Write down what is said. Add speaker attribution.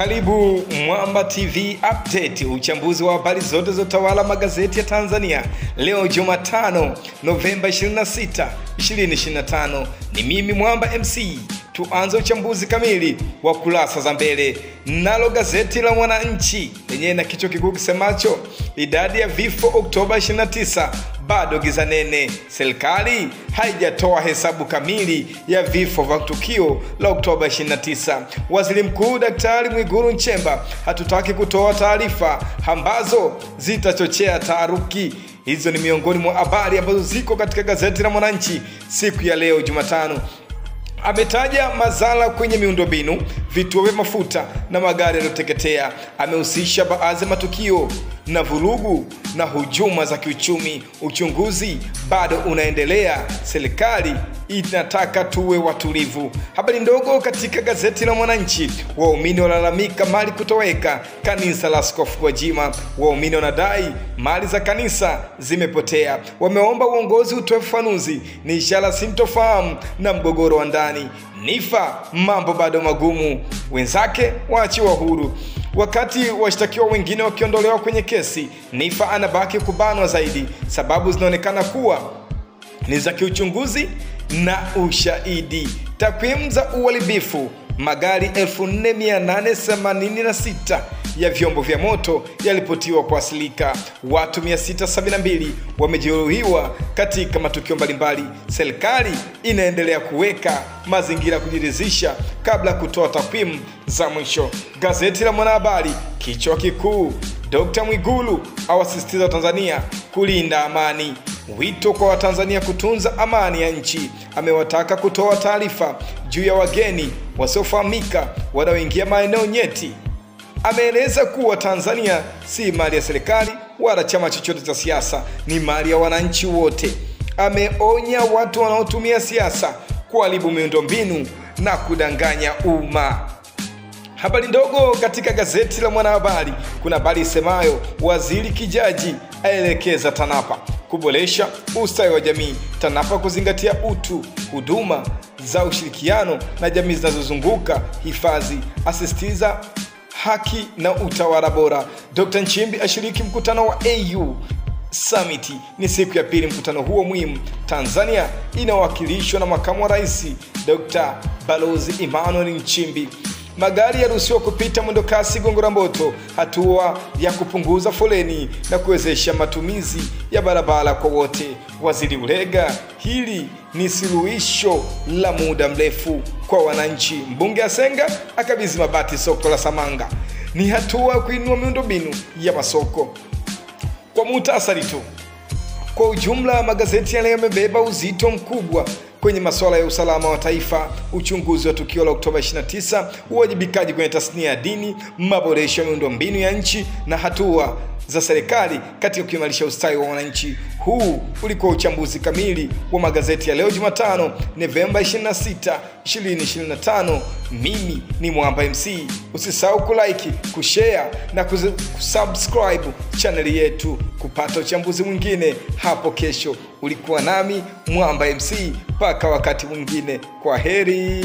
Speaker 1: Karibu Mwamba TV Update, uchambuzi wa habari zote zotawala magazeti ya Tanzania. Leo Jumatano, Novemba 26, 2025. Ni mimi Mwamba MC. Tuanze uchambuzi kamili wa kurasa za mbele. Nalo gazeti la Mwananchi lenye na kichwa kikuu kisemacho idadi ya vifo Oktoba 29 bado giza nene. Serikali haijatoa hesabu kamili ya vifo vya tukio la Oktoba 29. Waziri Mkuu Daktari Mwigulu Nchemba: hatutaki kutoa taarifa ambazo zitachochea taharuki. Hizo ni miongoni mwa habari ambazo ziko katika gazeti la Mwananchi siku ya leo Jumatano. Ametaja madhara kwenye miundombinu, vituo vya mafuta na magari yaliyoteketea. Amehusisha baadhi ya matukio na vurugu na hujuma za kiuchumi. Uchunguzi bado unaendelea. Serikali inataka tuwe watulivu. Habari ndogo katika gazeti la Mwananchi: waumini walalamika mali kutoweka kanisa la Askofu Gwajima. Waumini wanadai mali za kanisa zimepotea. Wameomba uongozi utoe ufafanuzi. Ni ishara sintofahamu na mgogoro wa ndani. Nifa: mambo bado magumu, wenzake waachiwa huru. Wakati washtakiwa wengine wakiondolewa kwenye kesi, Nifa anabaki kubanwa zaidi. Sababu zinaonekana kuwa ni za kiuchunguzi na ushahidi. Takwimu za uharibifu: magari 4886 ya vyombo vya moto yalipotiwa kuasilika. Watu 672 wamejeruhiwa katika matukio mbalimbali. Serikali inaendelea kuweka mazingira kujiridhisha kabla kutoa takwimu za mwisho. Gazeti la Mwanahabari, kichwa kikuu: Dr. Mwigulu awasisitiza Tanzania kulinda amani. Wito kwa Watanzania kutunza amani ya nchi. Amewataka kutoa taarifa juu ya wageni wasiofahamika wanaoingia maeneo nyeti. Ameeleza kuwa Tanzania si mali ya serikali wala chama chochote cha siasa, ni mali ya wananchi wote. Ameonya watu wanaotumia siasa kuharibu miundombinu na kudanganya umma. Habari ndogo katika gazeti la Mwanahabari, kuna habari isemayo Waziri Kijaji aelekeza TANAPA kuboresha ustawi wa jamii. TANAPA kuzingatia utu, huduma za ushirikiano na jamii zinazozunguka hifadhi. Asisitiza haki na utawala bora. Dr. Nchimbi ashiriki mkutano wa AU Summit. Ni siku ya pili mkutano huo muhimu. Tanzania inawakilishwa na makamu wa rais Dr. Balozi Emmanuel Nchimbi. Magari yaruhusiwa kupita mwendo kasi Gongo la Mboto. Hatua ya kupunguza foleni na kuwezesha matumizi ya barabara kwa wote. Waziri Ulega: hili ni suluhisho la muda mrefu kwa wananchi. Mbunge Asenga akabidhi mabati soko la Samanga. Ni hatua kuinua miundombinu ya masoko. Kwa muhtasari tu, kwa ujumla magazeti yale yamebeba uzito mkubwa kwenye masuala ya usalama wa taifa, uchunguzi wa tukio la Oktoba 29, uwajibikaji kwenye tasnia ya dini, maboresho ya miundombinu ya nchi na hatua za serikali katika kuimarisha ustawi wa wananchi. Huu ulikuwa uchambuzi kamili wa magazeti ya leo Jumatano, Novemba 26, 2025. Mimi ni Mwamba MC. Usisahau kulike, kushare na kusubscribe channel yetu kupata uchambuzi mwingine hapo kesho. Ulikuwa nami Mwamba MC, mpaka wakati mwingine. Kwa heri.